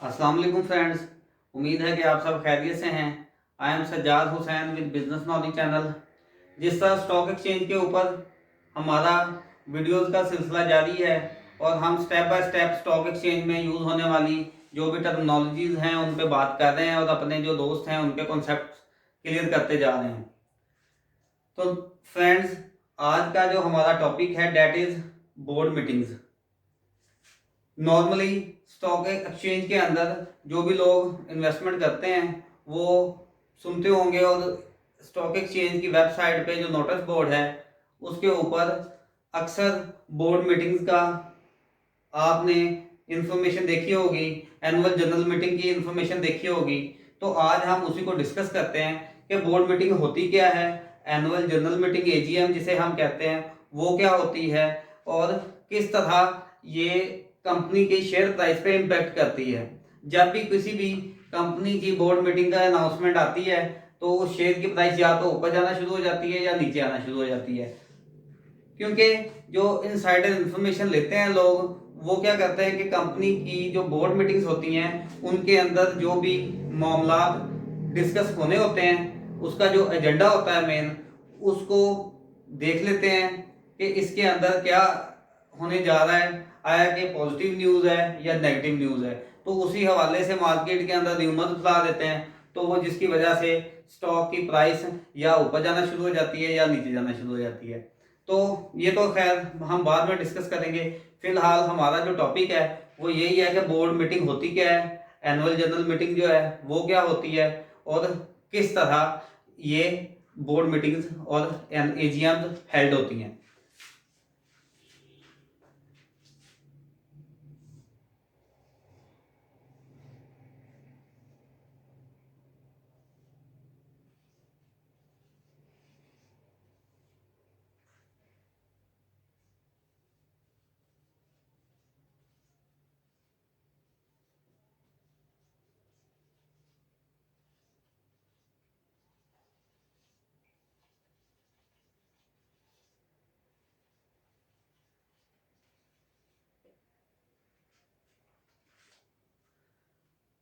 अस्सलाम वालेकुम फ्रेंड्स। उम्मीद है कि आप सब खैरियत से हैं। I am Sajjad Hussain with business knowledge channel. जिस तरह स्टॉक एक्सचेंज के ऊपर हमारा वीडियोस का सिलसिला जारी है और हम step by step stock exchange में यूज़ होने वाली जो भी टर्मिनोलॉजीज हैं उन पे बात कर रहे हैं और अपने जो दोस्त हैं उनके कॉन्सेप्ट क्लियर करते जा रहे हैं। तो फ्रेंड्स, आज का जो हमारा टॉपिक है that is board meetings. Normally stock exchange के अंदर जो भी लोग इन्वेस्टमेंट करते हैं वो सुनते होंगे और स्टॉक एक्सचेंज की वेबसाइट पे जो नोटिस बोर्ड है उसके ऊपर अक्सर बोर्ड मीटिंग्स का आपने इंफॉर्मेशन देखी होगी, एनुअल जनरल मीटिंग की इंफॉर्मेशन देखी होगी। तो आज हम उसी को डिस्कस करते हैं कि बोर्ड मीटिंग होती क्या है, एनुअल जनरल मीटिंग एजीएम जिसे हम कहते हैं वो क्या होती है और किस तरह ये कंपनी के शेयर प्राइस पे इम्पैक्ट करती है। जब भी किसी भी कंपनी की बोर्ड मीटिंग का अनाउंसमेंट आती है तो उस शेयर की प्राइस या तो ऊपर जाना शुरू हो जाती है या नीचे आना शुरू हो जाती है, क्योंकि जो इनसाइडर इंफॉर्मेशन लेते हैं लोग वो क्या करते हैं कि कंपनी की जो बोर्ड मीटिंग्स होती हैं उनके अंदर जो भी मामला डिस्कस होने होते हैं उसका जो एजेंडा होता है मेन, उसको देख लेते हैं कि इसके अंदर क्या होने जा रहा है, आया कि पॉजिटिव न्यूज़ है या नेगेटिव न्यूज़ है। तो उसी हवाले से मार्केट के अंदर र्यूमर फैला देते हैं, तो वो जिसकी वजह से स्टॉक की प्राइस या ऊपर जाना शुरू हो जाती है या नीचे जाना शुरू हो जाती है। तो ये तो खैर हम बाद में डिस्कस करेंगे। फिलहाल हमारा जो टॉपिक है वो यही है कि बोर्ड मीटिंग होती क्या है, एनुअल जनरल मीटिंग जो है वो क्या होती है और किस तरह ये बोर्ड मीटिंग्स और एजीएम हेल्ड होती हैं।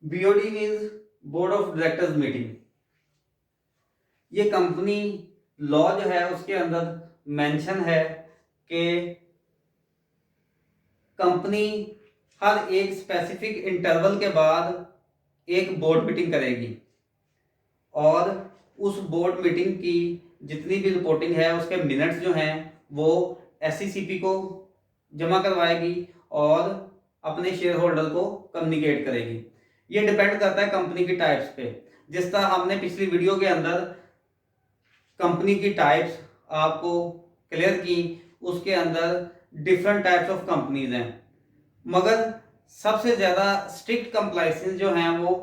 BOD means board of directors meeting. ये कंपनी लॉ जो है उसके अंदर मेंशन है कि कंपनी हर एक स्पेसिफिक इंटरवल के बाद एक बोर्ड मीटिंग करेगी और उस बोर्ड मीटिंग की जितनी भी रिपोर्टिंग है उसके मिनट्स जो हैं वो एसईसीपी को जमा करवाएगी और अपने शेयर होल्डर को कम्युनिकेट करेगी। ये डिपेंड करता है कंपनी की टाइप्स पे। जिस तरह हमने पिछली वीडियो के अंदर कंपनी की टाइप्स आपको क्लियर की, उसके अंदर डिफरेंट टाइप्स ऑफ कंपनीज हैं, मगर सबसे ज़्यादा स्ट्रिक्ट कंप्लाइंसेस जो हैं वो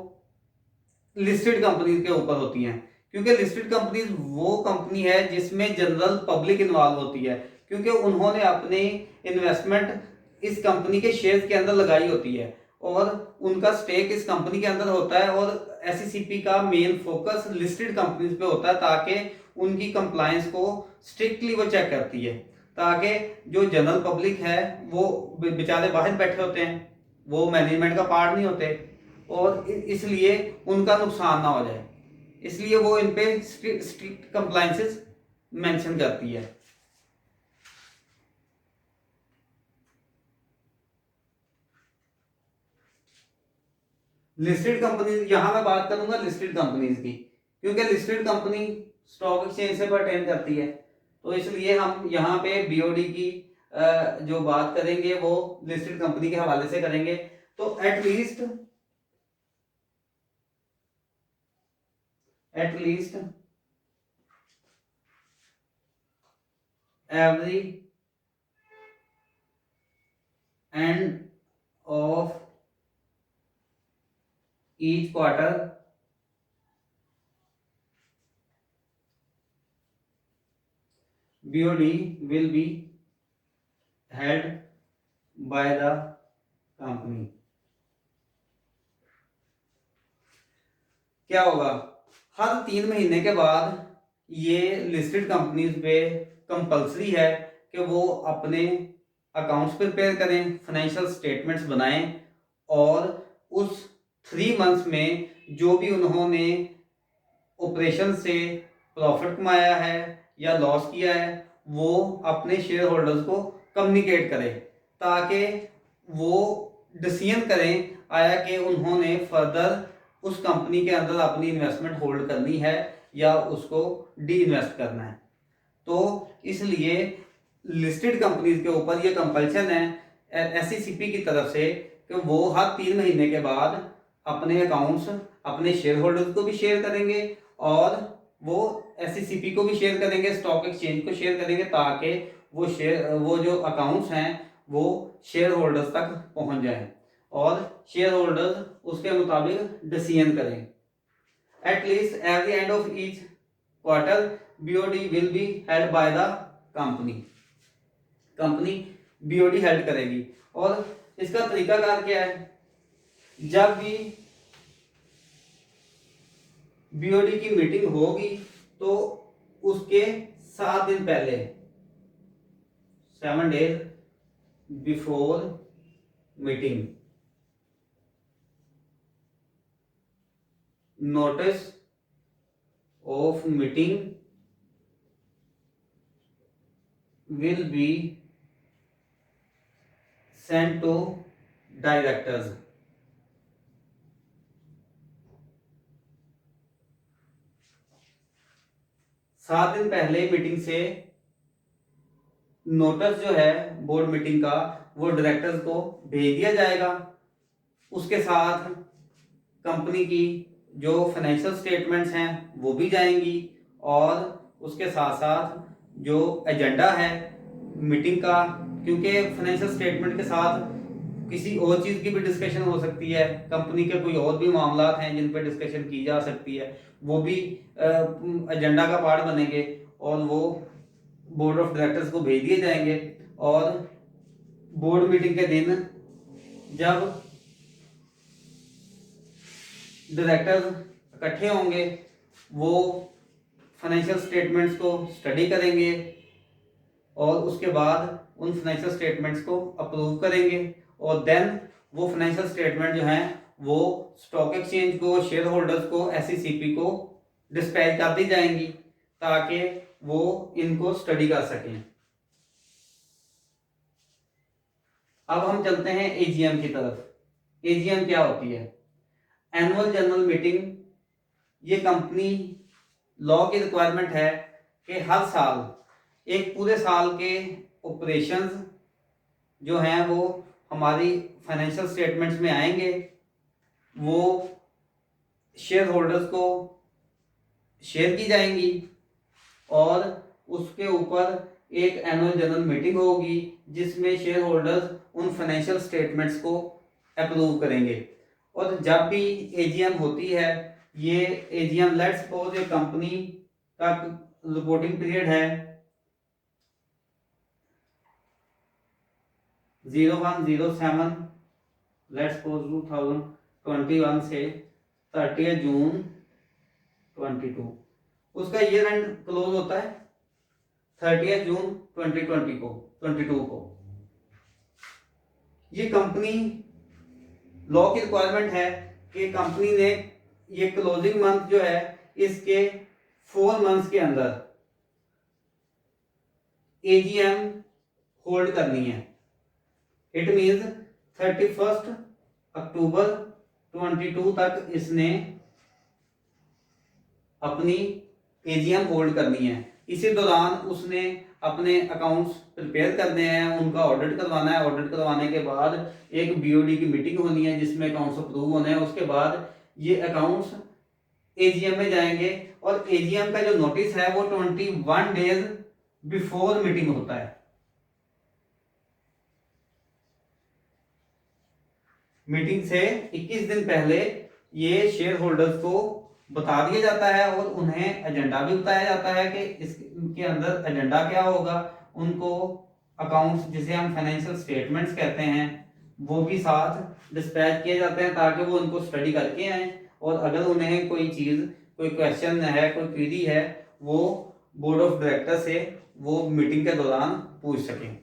लिस्टेड कंपनीज के ऊपर होती हैं, क्योंकि लिस्टेड कंपनीज वो कंपनी है जिसमें जनरल पब्लिक इन्वॉल्व होती है, क्योंकि उन्होंने अपने इन्वेस्टमेंट इस कंपनी के शेयर्स के अंदर लगाई होती है और उनका स्टेक इस कंपनी के अंदर होता है और एसईसीपी का मेन फोकस लिस्टेड कंपनीज पे होता है ताकि उनकी कंप्लायंस को स्ट्रिक्टली वो चेक करती है, ताकि जो जनरल पब्लिक है वो बेचारे बाहर बैठे होते हैं, वो मैनेजमेंट का पार्ट नहीं होते और इसलिए उनका नुकसान ना हो जाए, इसलिए वो इन पे स्ट्रिक्ट कंप्लायंसेस मेंशन करती है। लिस्टेड कंपनीज, यहां मैं बात करूंगा लिस्टेड कंपनीज की, क्योंकि लिस्टेड कंपनी स्टॉक एक्सचेंज से परटेन करती है, तो इसलिए हम यहाँ पे बीओडी की जो बात करेंगे वो लिस्टेड कंपनी के हवाले से करेंगे। तो at least every end of each quarter BOD will be held by the company। क्या होगा, हर 3 महीने के बाद ये लिस्टेड कंपनीज पे कंपलसरी है कि वो अपने अकाउंट्स प्रिपेयर करें, फाइनेंशियल स्टेटमेंट्स बनाएं और उस 3 मंथ्स में जो भी उन्होंने ऑपरेशन से प्रॉफिट कमाया है या लॉस किया है वो अपने शेयर होल्डर्स को कम्युनिकेट करें, ताकि वो डिसीजन करें आया कि उन्होंने फर्दर उस कंपनी के अंदर अपनी इन्वेस्टमेंट होल्ड करनी है या उसको डी इन्वेस्ट करना है। तो इसलिए लिस्टेड कंपनीज के ऊपर ये कंपल्शन है SECP की तरफ से कि वो हर 3 महीने के बाद अपने अकाउंट्स अपने शेयर होल्डर्स को भी शेयर करेंगे और वो SECP को भी शेयर करेंगे, स्टॉक एक्सचेंज को शेयर करेंगे, ताकि वो जो अकाउंट्स हैं वो शेयर होल्डर्स तक पहुंच जाए और शेयर होल्डर्स उसके मुताबिक डिसीजन करें। At least at the end of each quarter BOD will be held by the company BOD held करेगी। और इसका तरीकाकार क्या है, जब भी BOD की मीटिंग होगी तो उसके 7 दिन पहले 7 days before meeting notice of meeting will be sent to directors। सात दिन पहले मीटिंग से नोटिस जो है बोर्ड मीटिंग का वो डायरेक्टर्स को भेज दिया जाएगा। उसके साथ कंपनी की जो फाइनेंशियल स्टेटमेंट्स हैं वो भी जाएंगी और उसके साथ साथ जो एजेंडा है मीटिंग का, क्योंकि फाइनेंशियल स्टेटमेंट के साथ किसी और चीज़ की भी डिस्कशन हो सकती है, कंपनी के कोई और भी मामला हैं जिन पर डिस्कशन की जा सकती है, वो भी एजेंडा का पार्ट बनेंगे और वो बोर्ड ऑफ डायरेक्टर्स को भेज दिए जाएंगे। और बोर्ड मीटिंग के दिन जब डायरेक्टर्स इकट्ठे होंगे वो फाइनेंशियल स्टेटमेंट्स को स्टडी करेंगे और उसके बाद उन फाइनेंशियल स्टेटमेंट्स को अप्रूव करेंगे और देन वो फाइनेंशियल स्टेटमेंट जो हैं वो स्टॉक एक्सचेंज को, शेयर होल्डर्स को, SECP को डिस्पैच कर दी जाएंगी ताकि वो इनको स्टडी कर सकें। अब हम चलते हैं AGM की तरफ। AGM क्या होती है? Annual general meeting. ये कंपनी लॉ की रिक्वायरमेंट है कि हर साल एक पूरे साल के ऑपरेशंस जो हैं वो हमारी फाइनेंशियल स्टेटमेंट्स में आएंगे, वो शेयर होल्डर्स को शेयर की जाएंगी और उसके ऊपर एक एनुअल जनरल मीटिंग होगी जिसमें शेयर होल्डर्स उन फाइनेंशियल स्टेटमेंट्स को अप्रूव करेंगे। और जब भी AGM होती है, ये AGM लेट्स सपोज एक कंपनी का रिपोर्टिंग पीरियड है 01/07 लेट्स सपोज 2021 से 30 जून 22, उसका ईयर एंड क्लोज होता है 30 जून 2022 को। ये कंपनी लॉ की रिक्वायरमेंट है कि कंपनी ने ये क्लोजिंग मंथ जो है इसके 4 मंथ्स के अंदर AGM होल्ड करनी है। इट मीन्स 31 अक्टूबर 22 तक इसने अपनी AGM होल्ड करनी है। इसी दौरान उसने अपने अकाउंट्स प्रिपेयर करने हैं, उनका ऑडिट करवाना है। ऑडिट करवाने के बाद एक BOD की मीटिंग होनी है जिसमें अकाउंट्स अप्रूव होने हैं। उसके बाद ये अकाउंट्स AGM में जाएंगे और AGM का जो नोटिस है वो 21 डेज बिफोर मीटिंग होता है। मीटिंग से 21 दिन पहले ये शेयर होल्डर्स को बता दिया जाता है और उन्हें एजेंडा भी बताया जाता है कि इसके अंदर एजेंडा क्या होगा। उनको अकाउंट्स जिसे हम फाइनेंशियल स्टेटमेंट्स कहते हैं वो भी साथ डिस्पैच किए जाते हैं ताकि वो उनको स्टडी करके आए और अगर उन्हें कोई चीज़, कोई क्वेश्चन है, कोई क्वेरी है, वो बोर्ड ऑफ डायरेक्टर से वो मीटिंग के दौरान पूछ सकें।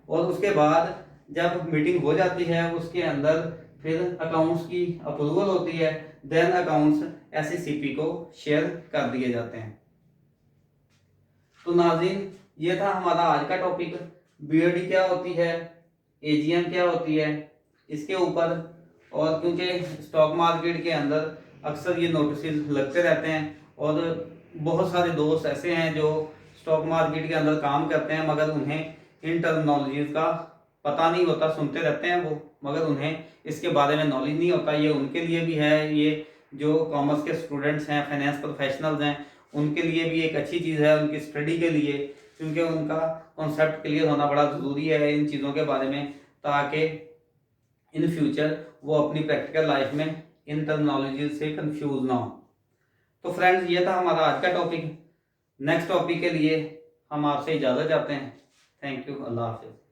और उसके बाद जब मीटिंग हो जाती है उसके अंदर फिर अकाउंट्स की अप्रूवल होती है, देन अकाउंट्स SECP को शेयर कर दिए जाते हैं। तो नाज़रीन, ये था हमारा आज का टॉपिक, BOD क्या होती है, AGM क्या होती है, इसके ऊपर। और क्योंकि स्टॉक मार्केट के अंदर अक्सर ये नोटिस लगते रहते हैं और बहुत सारे दोस्त ऐसे हैं जो स्टॉक मार्केट के अंदर काम करते हैं मगर उन्हें इन टर्मिनोलॉजीज का पता नहीं होता, सुनते रहते हैं वो मगर उन्हें इसके बारे में नॉलेज नहीं होता। ये उनके लिए भी है, ये जो कॉमर्स के स्टूडेंट्स हैं, फाइनेंस प्रोफेशनल्स हैं, उनके लिए भी एक अच्छी चीज़ है, उनकी स्टडी के लिए, क्योंकि उनका कॉन्सेप्ट क्लियर होना बड़ा ज़रूरी है इन चीज़ों के बारे में, ताकि इन फ्यूचर वो अपनी प्रैक्टिकल लाइफ में इन टर्मिनोलॉजी से कंफ्यूज ना हो। तो फ्रेंड्स, ये था हमारा आज का टॉपिक। नेक्स्ट टॉपिक के लिए हम आपसे इजाज़त चाहते हैं। Thank you. अल्लाह हाफिज़।